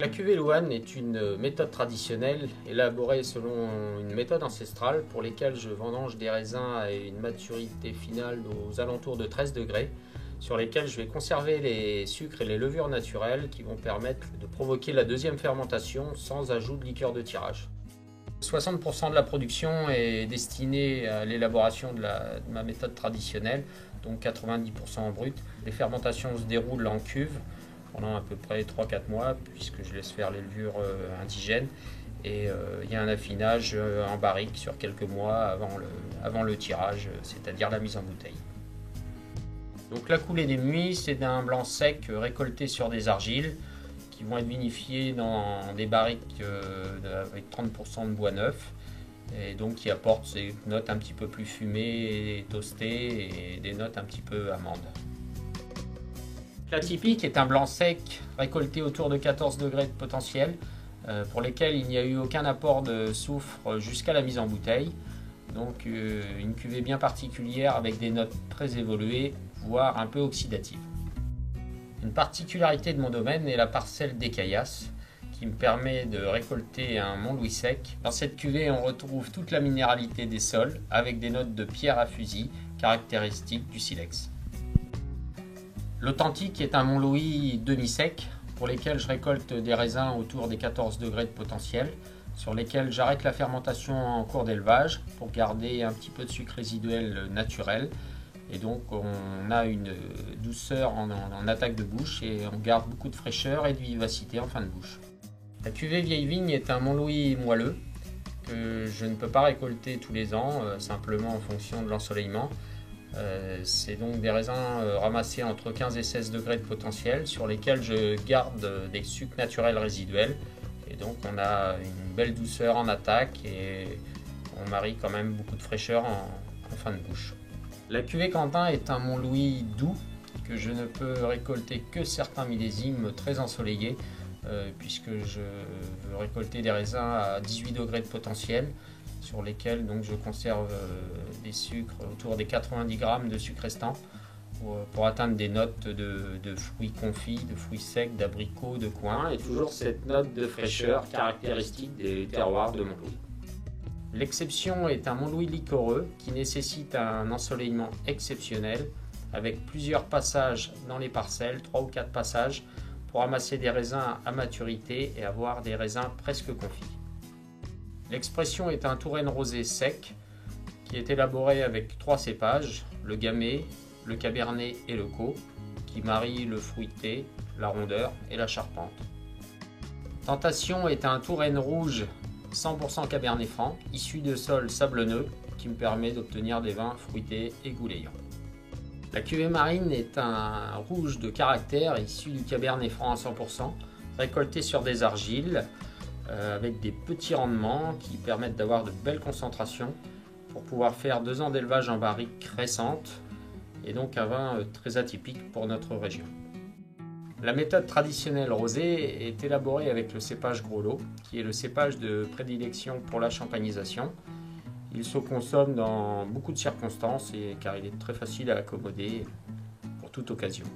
La cuvée Louane est une méthode traditionnelle élaborée selon une méthode ancestrale pour lesquelles je vendange des raisins à une maturité finale aux alentours de 13 degrés, sur lesquels je vais conserver les sucres et les levures naturelles qui vont permettre de provoquer la deuxième fermentation sans ajout de liqueur de tirage. 60% de la production est destinée à l'élaboration de ma méthode traditionnelle, donc 90% en brut. Les fermentations se déroulent en cuve pendant à peu près 3-4 mois, puisque je laisse faire les levures indigènes. Et il y a un affinage en barrique sur quelques mois avant le tirage, c'est-à-dire la mise en bouteille. Donc la coulée des muits, c'est d'un blanc sec récolté sur des argiles qui vont être vinifiés dans des barriques avec 30% de bois neuf, et donc qui apportent ces notes un petit peu plus fumées et toastées et des notes un petit peu amandes. L'atypique est un blanc sec récolté autour de 14 degrés de potentiel, pour lesquels il n'y a eu aucun apport de soufre jusqu'à la mise en bouteille. Donc une cuvée bien particulière avec des notes très évoluées, voire un peu oxydatives. Une particularité de mon domaine est la parcelle d'Écaillas, qui me permet de récolter un Montlouis sec. Dans cette cuvée, on retrouve toute la minéralité des sols, avec des notes de pierre à fusil, caractéristiques du silex. L'authentique est un Montlouis demi-sec, pour lesquels je récolte des raisins autour des 14 degrés de potentiel, sur lesquels j'arrête la fermentation en cours d'élevage pour garder un petit peu de sucre résiduel naturel. Et donc on a une douceur en attaque de bouche et on garde beaucoup de fraîcheur et de vivacité en fin de bouche. La cuvée Vieille Vigne est un Montlouis moelleux que je ne peux pas récolter tous les ans, simplement en fonction de l'ensoleillement. C'est donc des raisins ramassés entre 15 et 16 degrés de potentiel sur lesquels je garde des sucres naturels résiduels. Et donc on a une belle douceur en attaque et on marie quand même beaucoup de fraîcheur en fin de bouche. La cuvée Quentin est un Montlouis doux que je ne peux récolter que certains millésimes très ensoleillés, puisque je veux récolter des raisins à 18 degrés de potentiel sur lesquels donc je conserve des sucres autour des 90 grammes de sucre restant pour atteindre des notes de fruits confits, de fruits secs, d'abricots, de coing, et toujours cette note de fraîcheur caractéristique des terroirs de Montlouis. L'exception est un Montlouis liquoreux qui nécessite un ensoleillement exceptionnel avec plusieurs passages dans les parcelles, 3 ou 4 passages, pour amasser des raisins à maturité et avoir des raisins presque confits. L'expression est un Touraine rosé sec qui est élaboré avec 3 cépages, le gamay, le cabernet et le caux, qui marient le fruité, la rondeur et la charpente. Tentation est un Touraine rouge 100% cabernet franc, issu de sols sablonneux, qui me permet d'obtenir des vins fruités et goulayants. La cuvée Marine est un rouge de caractère issu du cabernet franc à 100%, récolté sur des argiles, avec des petits rendements qui permettent d'avoir de belles concentrations pour pouvoir faire 2 ans d'élevage en barrique récente, et donc un vin très atypique pour notre région. La méthode traditionnelle rosée est élaborée avec le cépage Gros Lot, qui est le cépage de prédilection pour la champagnisation. Il se consomme dans beaucoup de circonstances car il est très facile à accommoder pour toute occasion.